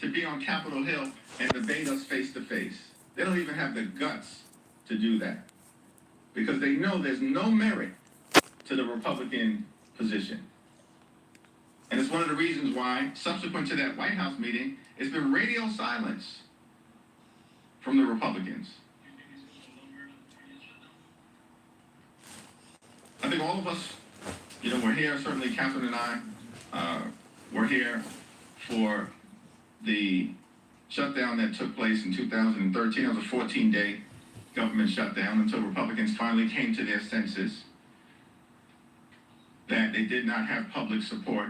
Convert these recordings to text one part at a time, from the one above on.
to be on Capitol Hill and debate us face to face. They don't even have the guts to do that because they know there's no merit to the Republican position. And it's one of the reasons why, subsequent to that White House meeting, it's been radio silence from the Republicans. I think all of us, we're here, certainly Catherine and I, we're here for the shutdown that took place in 2013. It was a 14-day government shutdown until Republicans finally came to their senses that they did not have public support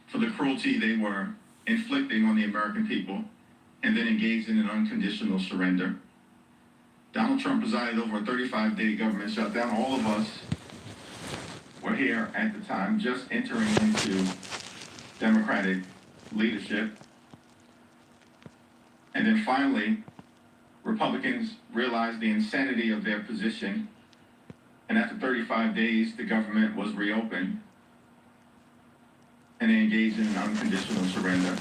for the cruelty they were inflicting on the American people, and then engaged in an unconditional surrender. Donald Trump presided over a 35-day government shutdown. All of us were here at the time, just entering into Democratic leadership. And then finally, Republicans realized the insanity of their position, and after 35 days, the government was reopened, and they engaged in an unconditional surrender.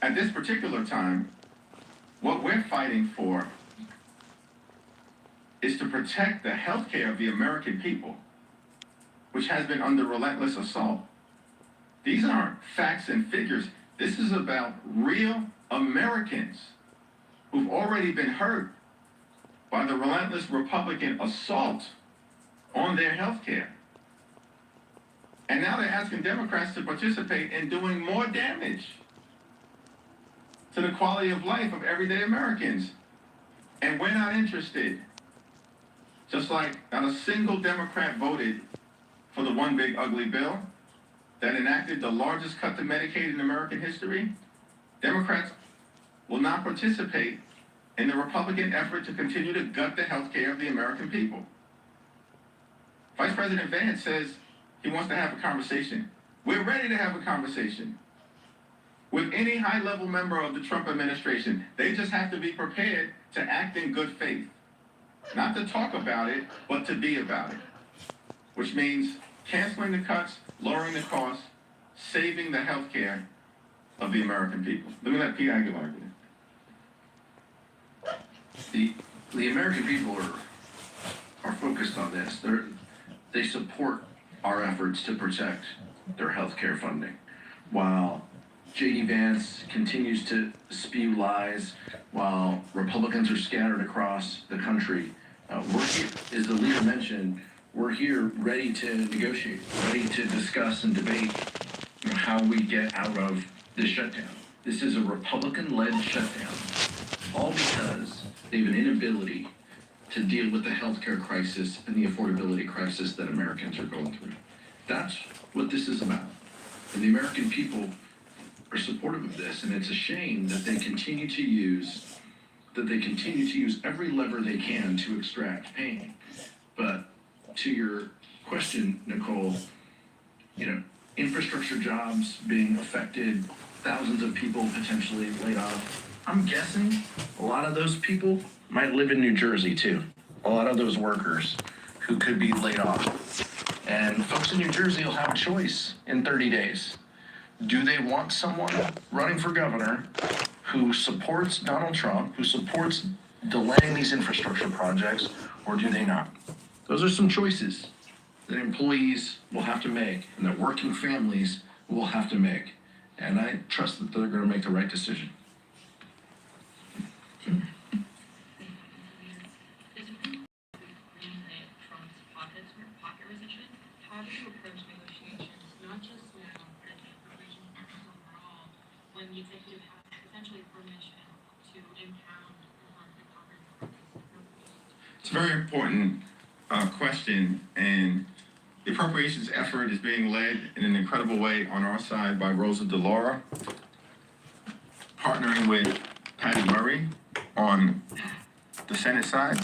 At this particular time, what we're fighting for is to protect the health care of the American people, which has been under relentless assault. These aren't facts and figures. This is about real Americans who've already been hurt by the relentless Republican assault on their health care. And now they're asking Democrats to participate in doing more damage to the quality of life of everyday Americans. And we're not interested. Just like not a single Democrat voted for the one big ugly bill that enacted the largest cut to Medicaid in American history, Democrats will not participate in the Republican effort to continue to gut the health care of the American people. Vice President Vance says he wants to have a conversation. We're ready to have a conversation with any high-level member of the Trump administration. They just have to be prepared to act in good faith. Not to talk about it, but to be about it. Which means canceling the cuts, lowering the costs, saving the health care of the American people. Let me let Pete Aguilar do it. The American people are focused on this. They support our efforts to protect their health care funding. While J.D. Vance continues to spew lies, while Republicans are scattered across the country, we're here, as the leader mentioned, we're here ready to negotiate, ready to discuss and debate how we get out of this shutdown. This is a Republican-led shutdown, all because they have an inability to deal with the healthcare crisis and the affordability crisis that Americans are going through. That's what this is about. And the American people are supportive of this, and it's a shame that they continue to use every lever they can to extract pain. But to your question, Nicole, infrastructure jobs being affected, thousands of people potentially laid off. I'm guessing a lot of those people might live in New Jersey too. A lot of those workers who could be laid off. And folks in New Jersey will have a choice in 30 days. Do they want someone running for governor who supports Donald Trump, who supports delaying these infrastructure projects, or do they not? Those are some choices that employees will have to make and that working families will have to make. And I trust that they're going to make the right decision. How do you approach negotiations, not just now, but in preparations overall, when the executive has essentially permission to impound the Congress? It's a very important question, and the appropriations effort is being led in an incredible way on our side by Rosa DeLauro, partnering with Patty Murray on the Senate side.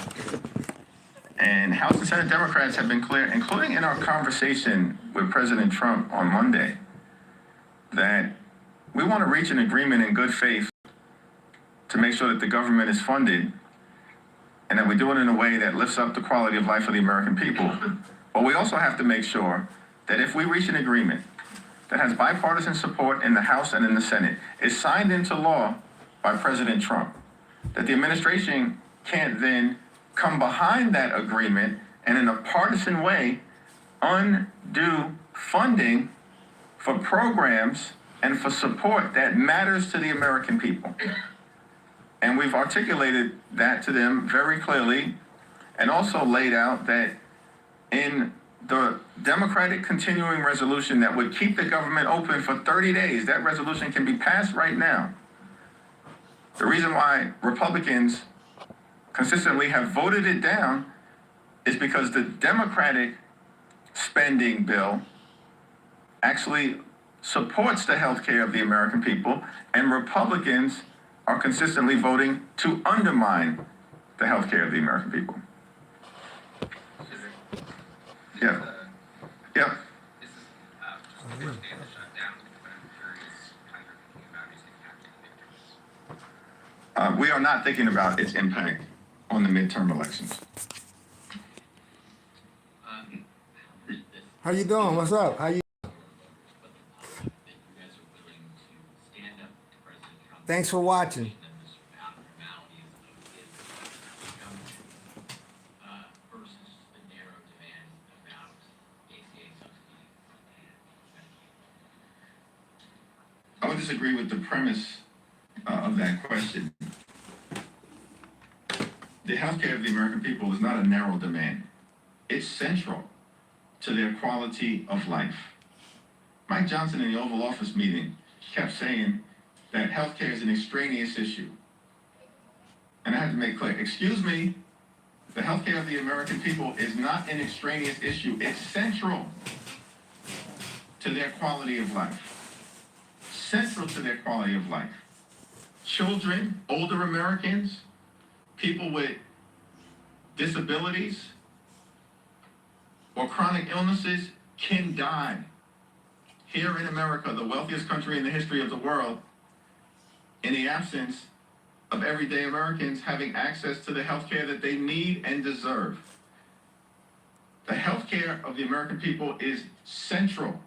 And House and Senate Democrats have been clear, including in our conversation with President Trump on Monday, that we want to reach an agreement in good faith to make sure that the government is funded and that we do it in a way that lifts up the quality of life of the American people. But we also have to make sure that if we reach an agreement, that has bipartisan support in the House and in the Senate, is signed into law by President Trump, that the administration can't then come behind that agreement and in a partisan way undo funding for programs and for support that matters to the American people. And we've articulated that to them very clearly, and also laid out that in the Democratic continuing resolution that would keep the government open for 30 days, that resolution can be passed right now. The reason why Republicans consistently have voted it down is because the Democratic spending bill actually supports the health care of the American people, and Republicans are consistently voting to undermine the health care of the American people. Yeah. Yeah. This is just the first day of the shutdown, but I'm curious how you're thinking about its impact on the victims. We are not thinking about its impact on the midterm elections. How you doing? What's up? How you? Thanks for watching. I would disagree with the premise of that question. The healthcare of the American people is not a narrow demand. It's central to their quality of life. Mike Johnson in the Oval Office meeting kept saying that healthcare is an extraneous issue. And I had to make clear, excuse me, the healthcare of the American people is not an extraneous issue. It's central to their quality of life. Central to their quality of life. Children, older Americans, people with disabilities or chronic illnesses can die. Here in America, the wealthiest country in the history of the world, in the absence of everyday Americans having access to the health care that they need and deserve. The health care of the American people is central.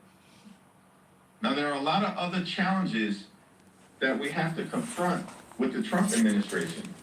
Now, there are a lot of other challenges that we have to confront with the Trump administration.